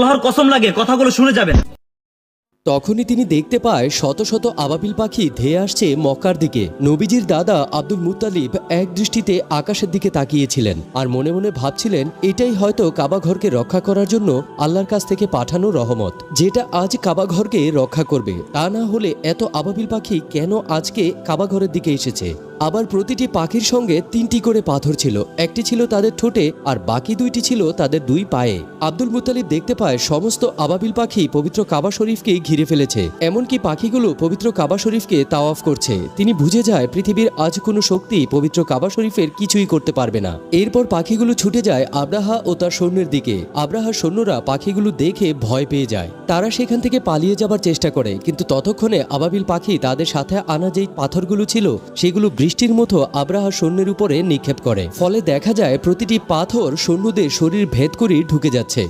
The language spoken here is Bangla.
আল্লাহর কসম লাগে কথাগুলো শুনে যাবেন। তখনই তিনি দেখতে পায় শত শত আবাবিল পাখি ধেয়ে আসছে মক্কার দিকে। নবীজির দাদা আব্দুল মুত্তালিব এক দৃষ্টিতে আকাশের দিকে তাকিয়েছিলেন আর মনে মনে ভাবছিলেন এটাই হয়তো কাবা ঘরকে রক্ষা করার জন্য আল্লাহর কাছ থেকে পাঠানো রহমত, যেটা আজ কাবা ঘরকে রক্ষা করবে। তা না হলে এত আবাবিল পাখি কেন আজকে কাবা ঘরের দিকে এসেছে? আবার প্রতিটি পাখির সঙ্গে 3টি করে পাথর ছিল, একটি ছিল তাদের ঠোঁটে আর বাকি 2টি ছিল তাদের 2 পায়ে। আব্দুল মুত্তালিব দেখতে পায় সমস্ত আবাবিল পাখি পবিত্র কাবা শরীফকে ঘিরে ফেলেছে, এমনকি পাখিগুলো পবিত্র কাবা শরীফকে তাওয়াফ করছে। তিনি বুঝে যায় পৃথিবীর আজ কোনো শক্তি পবিত্র কাবা শরীফের কিছুই করতে পারবে না। এরপর পাখিগুলো ছুটে যায় আব্রাহা ও তার সৈন্যের দিকে। আব্রাহার সৈন্যরা পাখিগুলো দেখে ভয় পেয়ে যায়। তারা সেখান থেকে পালিয়ে যাবার চেষ্টা করে, কিন্তু ততক্ষণে আবাবিল পাখি তাদের সাথে আনা যেই পাথরগুলো ছিল সেগুলো বৃষ্টির মতো আব্রাহার সৈন্যের উপরে নিক্ষেপ করে। ফলে দেখা যায় প্রতিটি পাথর সৈন্যদের শরীর ভেদ করে ঢুকে যাচ্ছে।